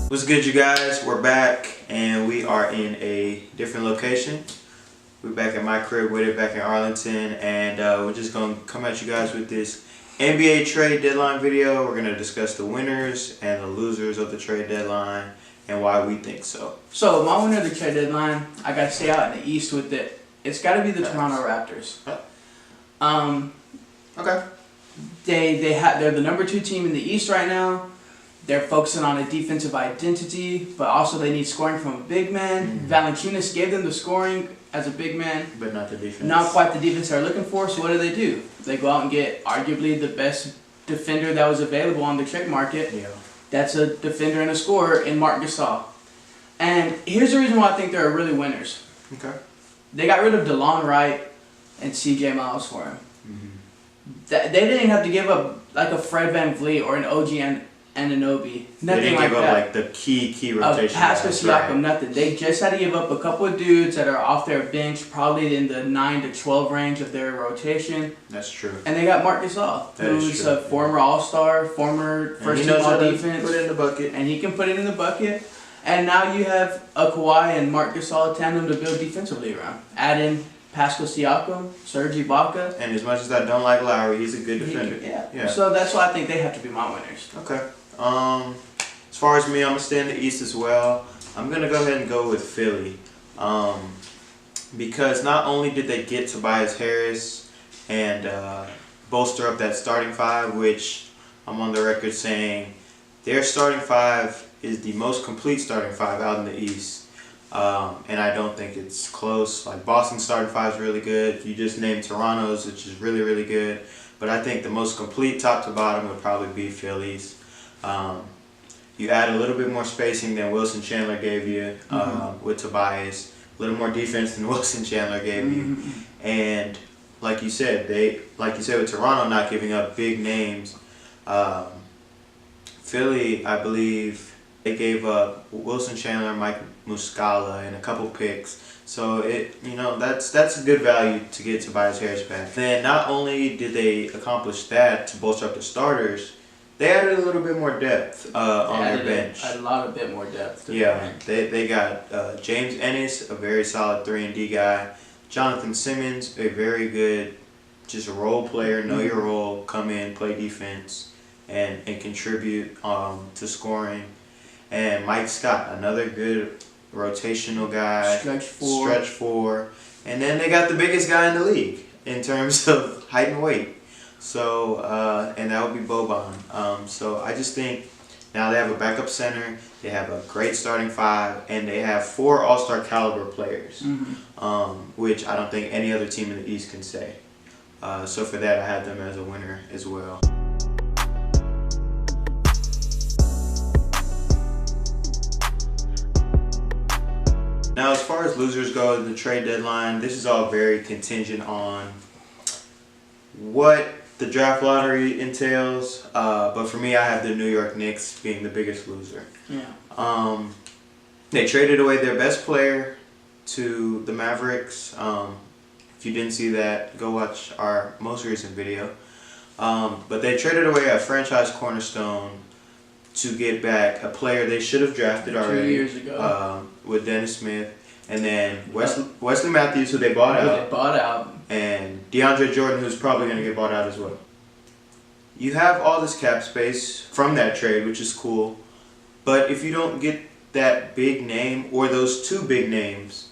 What's good, you guys? We're back and we are in a different location. We're back at my crib with it, back in Arlington, and we're just going to come at you guys with this NBA trade deadline video. We're going to discuss the winners and the losers of the trade deadline and why we think so. So my winner of the trade deadline, I got to stay out in the East with it. It's got to be the Toronto Raptors. Okay. They're the number 2 team in the East right now. They're focusing on a defensive identity, but also they need scoring from a big man. Valanciunas gave them the scoring as a big man, but not the defense. Not quite the defense they're looking for. So what do? They go out and get arguably the best defender that was available on the trade market. Yeah. That's a defender and a scorer in Marc Gasol. And here's the reason why I think they're really winners. Okay. They got rid of DeLon Wright and CJ Knowles for him. They didn't have to give up like a Fred VanVleet or an OG Anunoby. Nothing they didn't like give that. up like the key rotation. Pascal Siakam, nothing. They just had to give up a couple of dudes that are off their bench, probably in the 9 to 12 range of their rotation. That's true. And they got Marc Gasol, who's a former All-Star, former first-team All-Defense. Put it in the bucket. And he can put it in the bucket. And now you have a Kawhi and Marc Gasol tandem to build defensively around. Add in Pascal Siakam, Serge Ibaka. And as much as I don't like Lowry, he's a good defender. Yeah. So that's why I think they have to be my winners. Okay. As far as me, I'm going to stay in the East as well. I'm going to go ahead and go with Philly. Because not only did they get Tobias Harris and bolster up that starting 5, which I'm on the record saying their starting 5 is the most complete starting 5 out in the East. And I don't think it's close. Like, Boston's starting 5 is really good. You just named Toronto's, which is really, really good. But I think the most complete top to bottom would probably be Philly's. You add a little bit more spacing than Wilson Chandler gave you with Tobias. A little more defense than Wilson Chandler gave you. And like you said with Toronto not giving up big names, Philly, I believe, they gave up Wilson Chandler, Mike Muscala, and a couple picks. So that's a good value to get Tobias Harris back. Then not only did they accomplish that to bolster up the starters, they added a little bit more depth on their bench. A bit more depth. Yeah, they got James Ennis, a very solid 3-and-D guy. Jonathan Simmons, a very good, just a role player, know your role, come in, play defense, and contribute to scoring. And Mike Scott, another good rotational guy. Stretch four. And then they got the biggest guy in the league in terms of height and weight. So, and that would be Boban. So I just think now they have a backup center, they have a great starting 5, and they have 4 All-Star caliber players, which I don't think any other team in the East can say. So for that, I have them as a winner as well. Now, as far as losers go in the trade deadline, this is all very contingent on what the draft lottery entails. But for me, I have the New York Knicks being the biggest loser. Yeah. They traded away their best player to the Mavericks. If you didn't see that, go watch our most recent video. But they traded away a franchise cornerstone to get back a player they should have drafted already 2 years ago with Dennis Smith, and then Wesley Matthews, who they bought out, and DeAndre Jordan, who's probably going to get bought out as well. You have all this cap space from that trade, which is cool, but if you don't get that big name or those 2 big names,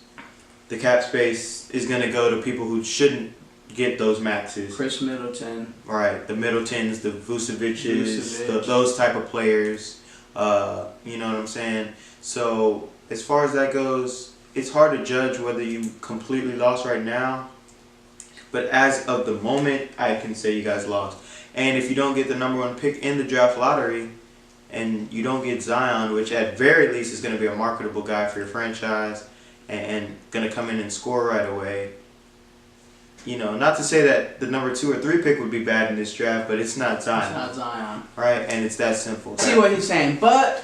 the cap space is going to go to people who shouldn't get those maxes. Chris Middleton. Right, the Middletons, the Vucevic's, those type of players. You know what I'm saying? So as far as that goes, it's hard to judge whether you completely lost right now. But as of the moment, I can say you guys lost. And if you don't get the #1 pick in the draft lottery, and you don't get Zion, which at very least is going to be a marketable guy for your franchise, and going to come in and score right away. You know, not to say that the #2 or 3 pick would be bad in this draft, but it's not Zion. It's not Zion. Right? And it's that simple. I see what he's saying, but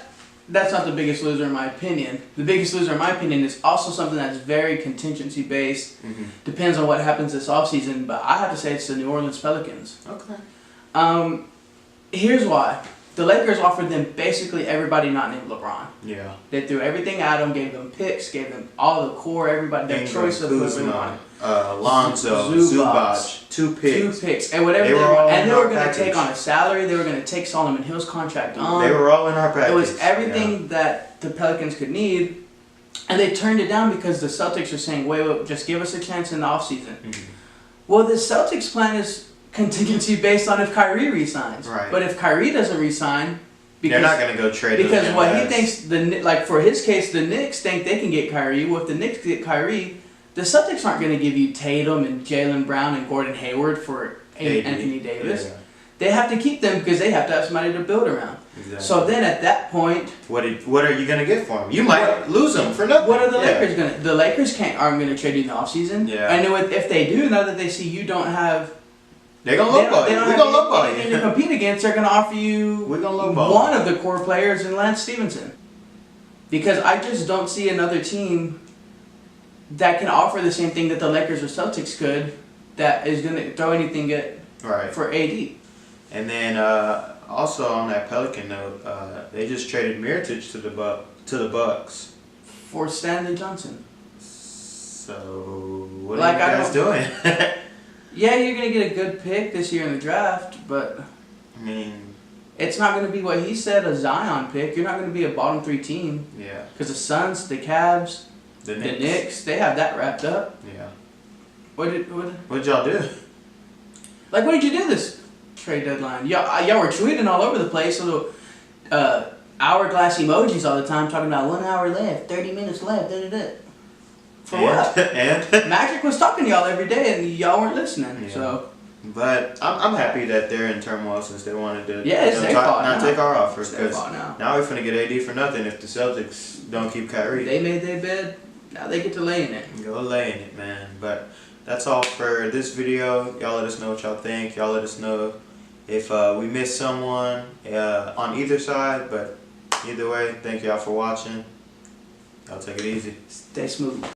that's not the biggest loser in my opinion. The biggest loser in my opinion is also something that's very contingency based. Depends on what happens this offseason, but I have to say it's the New Orleans Pelicans. Okay. Here's why. the Lakers offered them basically everybody not named LeBron. Yeah. They threw everything at them, gave them picks, gave them all the core, everybody, their choice of whoever they wanted. Lonzo, Zubac, 2 picks. And whatever they were, and they were going to take on a salary. They were going to take Solomon Hill's contract on. They were all in our package. It was everything that the Pelicans could need, and they turned it down because the Celtics were saying, wait, just give us a chance in the offseason. Mm-hmm. Well, the Celtics plan is contingency based on if Kyrie resigns. Right. But if Kyrie doesn't resign, they're not going to go trade because him what he thinks, like for his case, the Knicks think they can get Kyrie. Well, if the Knicks get Kyrie, the Celtics aren't going to give you Tatum and Jaylen Brown and Gordon Hayward for Anthony Davis. Yeah. They have to keep them because they have to have somebody to build around. Exactly. So then at that point, what are you going to get for him? You might lose him for nothing. What are the Lakers going to? The Lakers aren't going to trade you in the offseason. Yeah. I know if they do, now that they see you don't have. They're going to lowball you. We're going to lowball you. To compete against, they're going to offer you one of the core players in Lance Stevenson. Because I just don't see another team that can offer the same thing that the Lakers or Celtics could that is going to throw anything at for AD. And then also on that Pelican note, they just traded Mirotic to the Bucks for Stanley Johnson. So what are you guys doing? Yeah, you're going to get a good pick this year in the draft, but I mean, it's not going to be what he said, a Zion pick. You're not going to be a bottom 3 team. Yeah. Because the Suns, the Cavs, the Knicks, they have that wrapped up. Yeah. What did y'all do? Like, what did you do this trade deadline? Y'all were tweeting all over the place, little hourglass emojis all the time, talking about 1 hour left, 30 minutes left, da-da-da. For what? And Magic was talking to y'all every day, and y'all weren't listening. Yeah. So, but I'm happy that they're in turmoil since they wanted to it's their fault not now. take our offers, because now we're finna get AD for nothing if the Celtics don't keep Kyrie. They made their bed. Now they get to lay in it. Go lay in it, man. But that's all for this video. Y'all let us know what y'all think. Y'all let us know if we missed someone on either side. But either way, thank y'all for watching. Y'all take it easy. Stay smooth.